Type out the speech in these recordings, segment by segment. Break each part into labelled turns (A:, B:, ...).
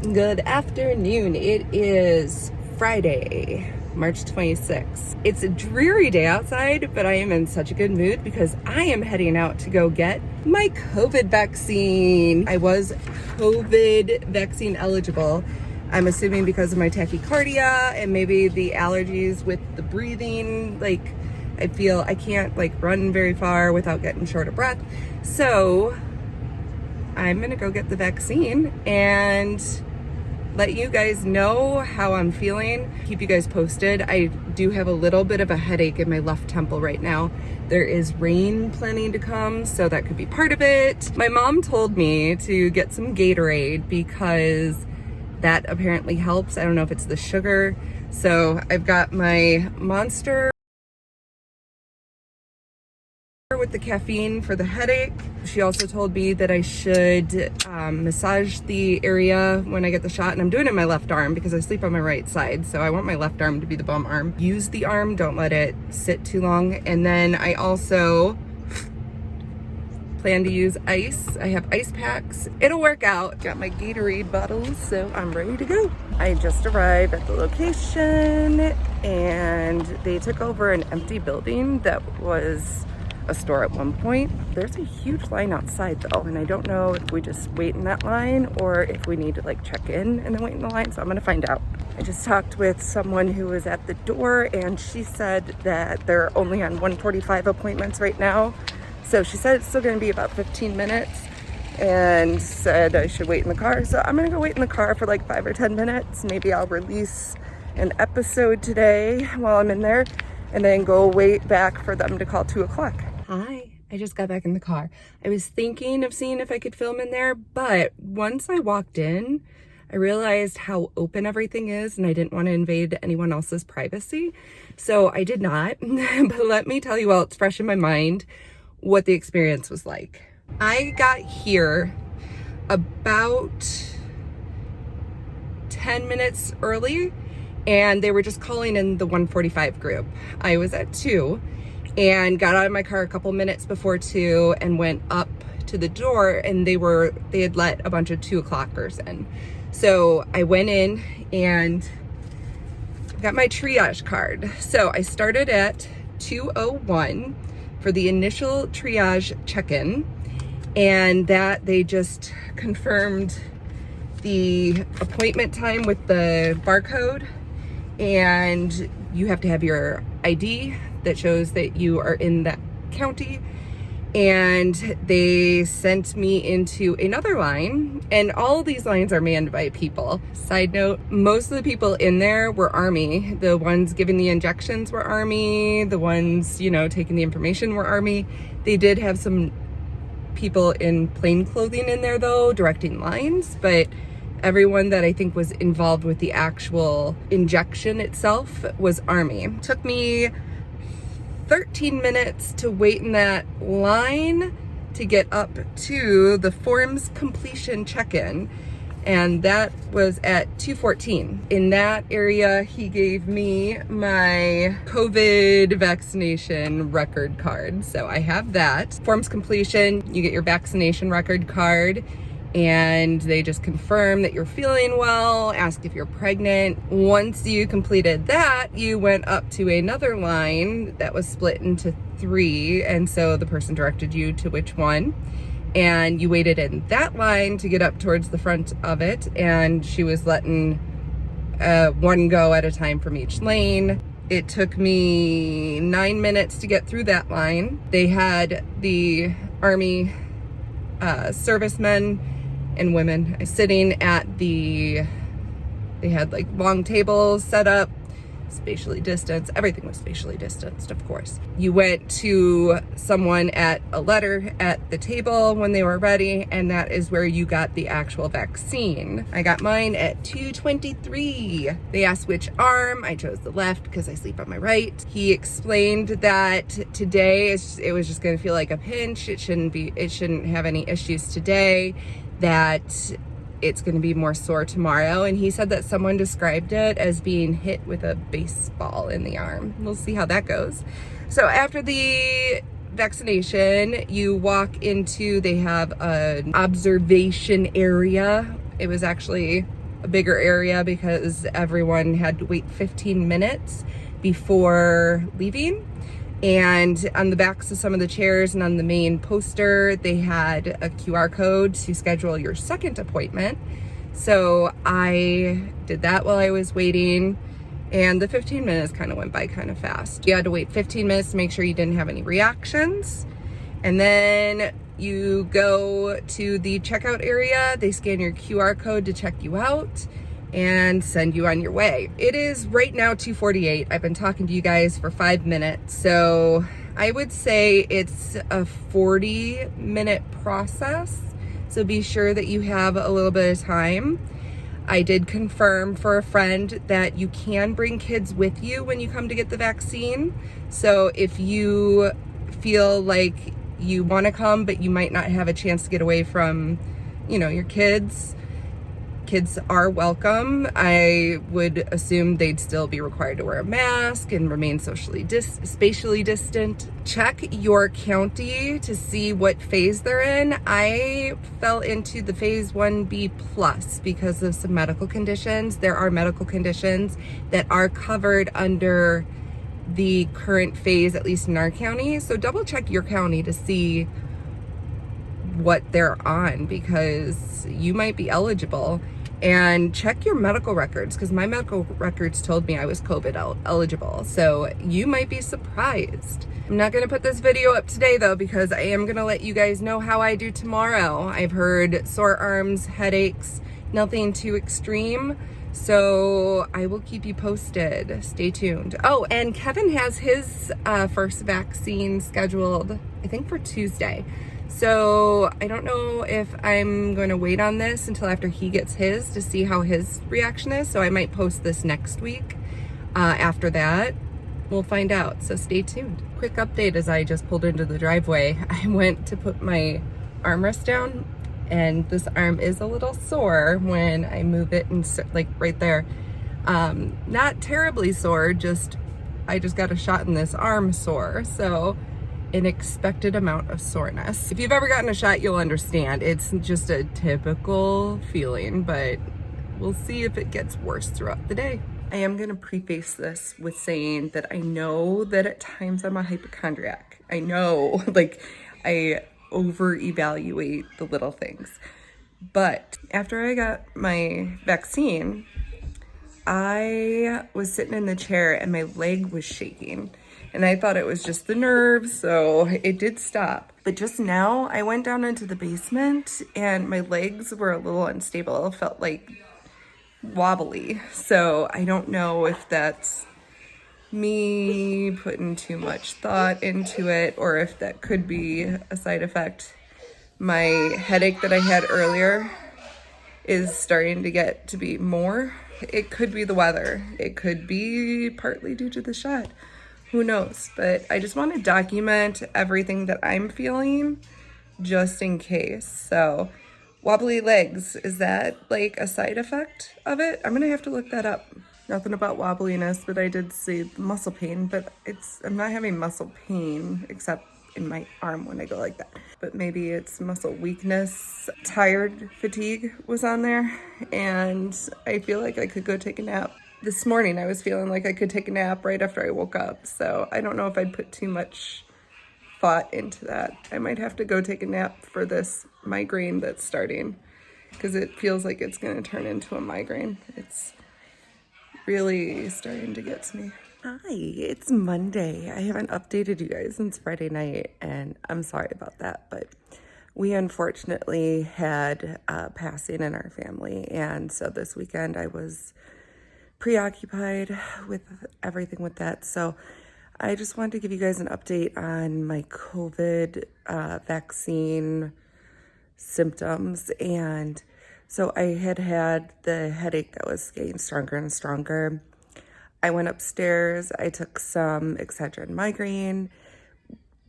A: Good afternoon. It is Friday, March 26th. It's a dreary day outside, but I am in such a good mood because I am heading out to go get my COVID vaccine. I was COVID vaccine eligible. I'm assuming because of my tachycardia and maybe the allergies with the breathing. Like, I feel I can't run very far without getting short of breath. So I'm gonna go get the vaccine and let you guys know how I'm feeling. Keep you guys posted. I do have a little bit of a headache in my left temple right now. There is rain planning to come, so that could be part of it. My mom told me to get some Gatorade because that apparently helps. I don't know if it's the sugar. So I've got my Monster with the caffeine for the headache. She also told me that I should massage the area when I get the shot, and I'm doing it in my left arm because I sleep on my right side, so I want my left arm to be the bum arm. Use the arm, don't let it sit too long. And then I also plan to use ice. I have ice packs. It'll work out. Got my Gatorade bottles, so I'm ready to go. I just arrived at the location and they took over an empty building that was a store at one point. There's a huge line outside though, and I don't know if we just wait in that line or if we need to check in and then wait in the line, so I'm gonna find out. I just talked with someone who was at the door and she said that they're only on 1:45 appointments right now. So she said it's still gonna be about 15 minutes and said I should wait in the car. So I'm gonna go wait in the car for 5 or 10 minutes. Maybe I'll release an episode today while I'm in there and then go wait back for them to call 2 o'clock. Hi, I just got back in the car. I was thinking of seeing if I could film in there, but once I walked in, I realized how open everything is and I didn't want to invade anyone else's privacy. So I did not, but let me tell you while it's fresh in my mind what the experience was like. I got here about 10 minutes early and they were just calling in the 1:45 group. I was at 2 and got out of my car a couple minutes before 2 and went up to the door, and they had let a bunch of 2 o'clockers in. So I went in and got my triage card. So I started at 2:01 for the initial triage check-in, and that they just confirmed the appointment time with the barcode, and you have to have your ID that shows that you are in that county. And they sent me into another line, and all these lines are manned by people. Side note, most of the people in there were Army. The ones giving the injections were Army. The ones, taking the information were Army. They did have some people in plain clothing in there though, directing lines, but everyone that I think was involved with the actual injection itself was Army. Took me 13 minutes to wait in that line to get up to the forms completion check-in, and that was at 2:14. In that area, he gave me my COVID vaccination record card. So I have that. Forms completion, you get your vaccination record card, and they just confirm that you're feeling well, ask if you're pregnant. Once you completed that, you went up to another line that was split into 3, and so the person directed you to which one, and you waited in that line to get up towards the front of it, and she was letting one go at a time from each lane. It took me 9 minutes to get through that line. They had the Army servicemen and women sitting at they had long tables set up, spatially distanced. Everything was spatially distanced, of course. You went to someone at a letter at the table when they were ready, and that is where you got the actual vaccine. I got mine at 2:23. They asked which arm. I chose the left because I sleep on my right. He explained that today it was just going to feel like a pinch. It shouldn't have any issues today, that it's going to be more sore tomorrow. And he said that someone described it as being hit with a baseball in the arm. We'll see how that goes. So after the vaccination, you walk into, they have an observation area. It was actually a bigger area because everyone had to wait 15 minutes before leaving. And on the backs of some of the chairs and on the main poster, they had a QR code to schedule your second appointment. So I did that while I was waiting, and the 15 minutes kind of went by kind of fast. You had to wait 15 minutes to make sure you didn't have any reactions. And then you go to the checkout area, they scan your QR code to check you out and send you on your way. It is right now 2:48. I've been talking to you guys for 5 minutes. So I would say it's a 40-minute process. So be sure that you have a little bit of time. I did confirm for a friend that you can bring kids with you when you come to get the vaccine. So if you feel like you want to come, but you might not have a chance to get away from, your kids are welcome. I would assume they'd still be required to wear a mask and remain spatially distant. Check your county to see what phase they're in. I fell into the phase 1B plus because of some medical conditions. There are medical conditions that are covered under the current phase, at least in our county. So double check your county to see what they're on, because you might be eligible. And check your medical records, because my medical records told me I was COVID eligible. So you might be surprised. I'm not going to put this video up today though, because I am going to let you guys know how I do tomorrow. I've heard sore arms, headaches, nothing too extreme. So I will keep you posted. Stay tuned. Oh, and Kevin has his first vaccine scheduled, I think for Tuesday. So I don't know if I'm going to wait on this until after he gets his to see how his reaction is. So I might post this next week. After that, we'll find out. So stay tuned. Quick update as I just pulled into the driveway. I went to put my armrest down, and this arm is a little sore when I move it, and like right there. Not terribly sore, I just got a shot in this arm sore. So an expected amount of soreness. If you've ever gotten a shot, you'll understand. It's just a typical feeling, but we'll see if it gets worse throughout the day. I am gonna preface this with saying that I know that at times I'm a hypochondriac. I know, I over-evaluate the little things. But after I got my vaccine, I was sitting in the chair and my leg was shaking. And I thought it was just the nerves, so it did stop. But just now, I went down into the basement and my legs were a little unstable. It felt like wobbly. So I don't know if that's me putting too much thought into it or if that could be a side effect. My headache that I had earlier is starting to get to be more. It could be the weather. It could be partly due to the shot. Who knows? But I just want to document everything that I'm feeling just in case. So wobbly legs, is that like a side effect of it? I'm going to have to look that up. Nothing about wobbliness, but I did see muscle pain, but I'm not having muscle pain except in my arm when I go like that. But maybe it's muscle weakness. Tired fatigue was on there, and I feel like I could go take a nap. This morning I was feeling like I could take a nap right after I woke up, so I don't know if I'd put too much thought into that. I might have to go take a nap for this migraine that's starting, because it feels like it's going to turn into a migraine. It's really starting to get to me. Hi, it's Monday. I haven't updated you guys since Friday night, and I'm sorry about that, but we unfortunately had passing in our family, and so this weekend I was preoccupied with everything with that. So I just wanted to give you guys an update on my COVID vaccine symptoms. And so I had the headache that was getting stronger and stronger. I went upstairs, I took some Excedrin migraine,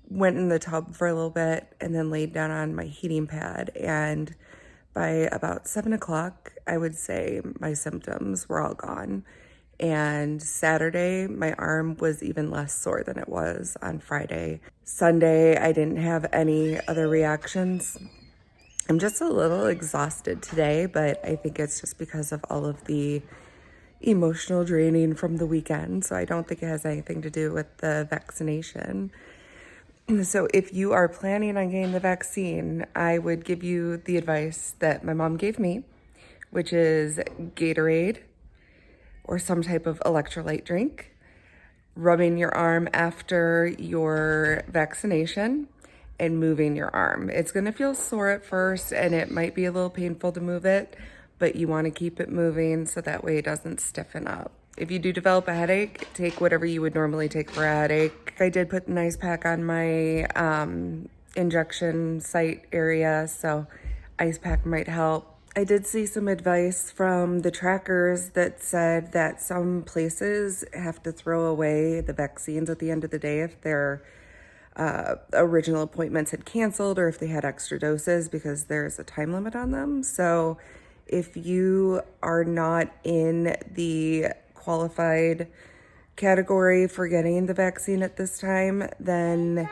A: went in the tub for a little bit, and then laid down on my heating pad. And by about 7 o'clock, I would say my symptoms were all gone. And Saturday, my arm was even less sore than it was on Friday. Sunday, I didn't have any other reactions. I'm just a little exhausted today, but I think it's just because of all of the emotional draining from the weekend. So I don't think it has anything to do with the vaccination. So if you are planning on getting the vaccine, I would give you the advice that my mom gave me, which is Gatorade or some type of electrolyte drink, rubbing your arm after your vaccination, and moving your arm. It's gonna feel sore at first and it might be a little painful to move it, but you wanna keep it moving so that way it doesn't stiffen up. If you do develop a headache, take whatever you would normally take for a headache. I did put an ice pack on my injection site area, so ice pack might help. I did see some advice from the trackers that said that some places have to throw away the vaccines at the end of the day if their original appointments had canceled or if they had extra doses, because there's a time limit on them. So if you are not in the qualified category for getting the vaccine at this time, then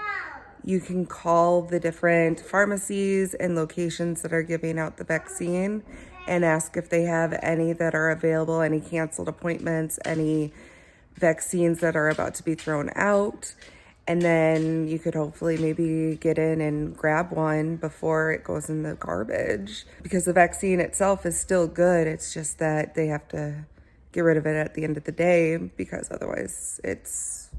A: you can call the different pharmacies and locations that are giving out the vaccine and ask if they have any that are available, any canceled appointments, any vaccines that are about to be thrown out. And then you could hopefully maybe get in and grab one before it goes in the garbage, because the vaccine itself is still good. It's just that they have to get rid of it at the end of the day, because otherwise it's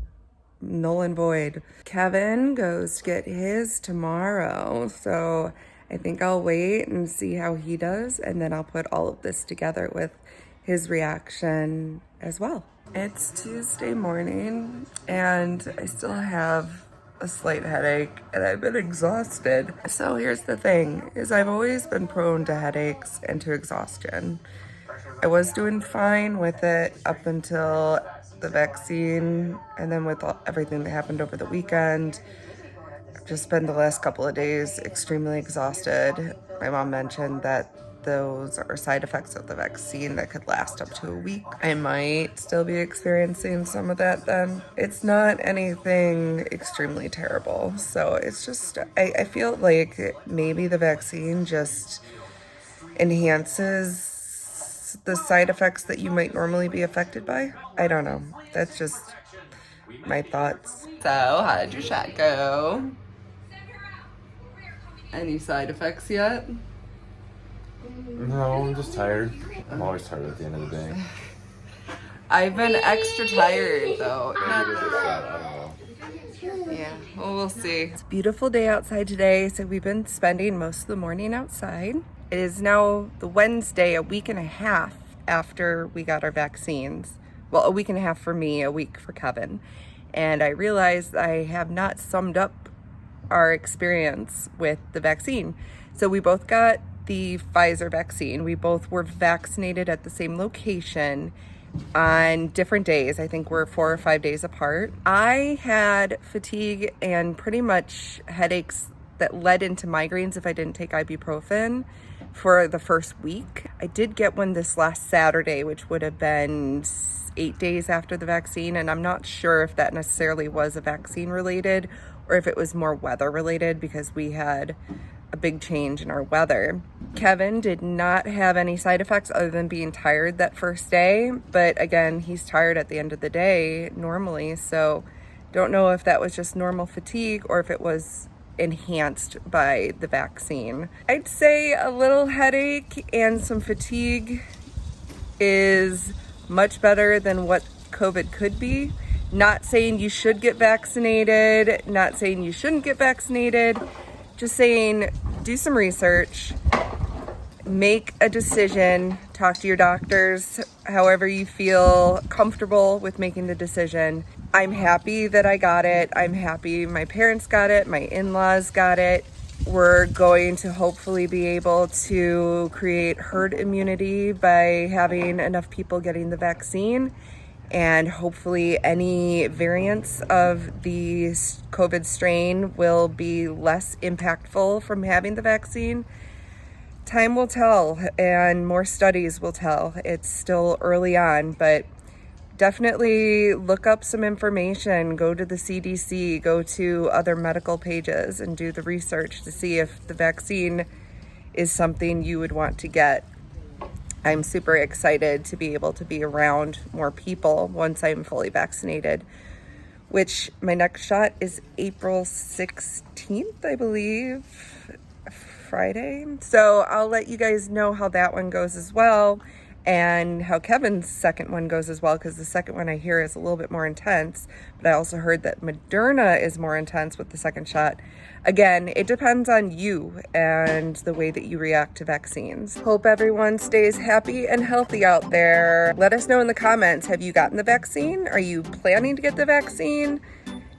A: null and void. Kevin goes to get his tomorrow, so I think I'll wait and see how he does, and then I'll put all of this together with his reaction as well. It's Tuesday morning and I still have a slight headache and I've been exhausted. So here's the thing, is I've always been prone to headaches and to exhaustion. I was doing fine with it up until the vaccine, and then with everything that happened over the weekend, I've just spent the last couple of days extremely exhausted. My mom mentioned that those are side effects of the vaccine that could last up to a week. I might still be experiencing some of that then. It's not anything extremely terrible. So it's just, I feel like maybe the vaccine just enhances the side effects that you might normally be affected by. I don't know. That's just my thoughts. So how did your shot go? Any side effects yet?
B: No, I'm just tired. I'm always tired at the end of the day.
A: I've been extra tired though.
B: I don't know.
A: Yeah, well, we'll see. It's a beautiful day outside today, so we've been spending most of the morning outside. It is now the Wednesday, a week and a half after we got our vaccines. Well, a week and a half for me, a week for Kevin. And I realized I have not summed up our experience with the vaccine. So we both got the Pfizer vaccine. We both were vaccinated at the same location on different days. I think we're 4 or 5 days apart. I had fatigue and pretty much headaches that led into migraines if I didn't take ibuprofen for the first week. I did get one this last Saturday, which would have been 8 days after the vaccine, and I'm not sure if that necessarily was a vaccine related or if it was more weather related, because we had a big change in our weather. Kevin did not have any side effects other than being tired that first day, but again, he's tired at the end of the day normally, so don't know if that was just normal fatigue or if it was enhanced by the vaccine. I'd say a little headache and some fatigue is much better than what COVID could be. Not saying you should get vaccinated, not saying you shouldn't get vaccinated, just saying do some research, make a decision, talk to your doctors, however you feel comfortable with making the decision. I'm happy that I got it. I'm happy my parents got it, my in-laws got it. We're going to hopefully be able to create herd immunity by having enough people getting the vaccine. And hopefully any variants of the COVID strain will be less impactful from having the vaccine. Time will tell and more studies will tell. It's still early on, but definitely look up some information, go to the CDC, go to other medical pages and do the research to see if the vaccine is something you would want to get. I'm super excited to be able to be around more people once I'm fully vaccinated, which my next shot is April 16th, I believe, Friday. So I'll let you guys know how that one goes as well, and how Kevin's second one goes as well, because the second one I hear is a little bit more intense, but I also heard that Moderna is more intense with the second shot. Again, it depends on you and the way that you react to vaccines. Hope everyone stays happy and healthy out there. Let us know in the comments, have you gotten the vaccine? Are you planning to get the vaccine?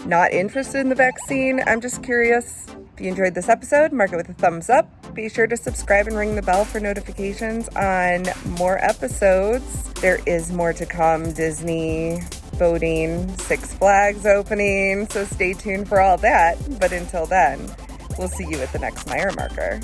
A: Not interested in the vaccine? I'm just curious. If you enjoyed this episode, mark it with a thumbs up. Be sure to subscribe and ring the bell for notifications on more episodes. There is more to come. Disney, boating, Six Flags opening, so stay tuned for all that. But until then, we'll see you at the next Meyer marker.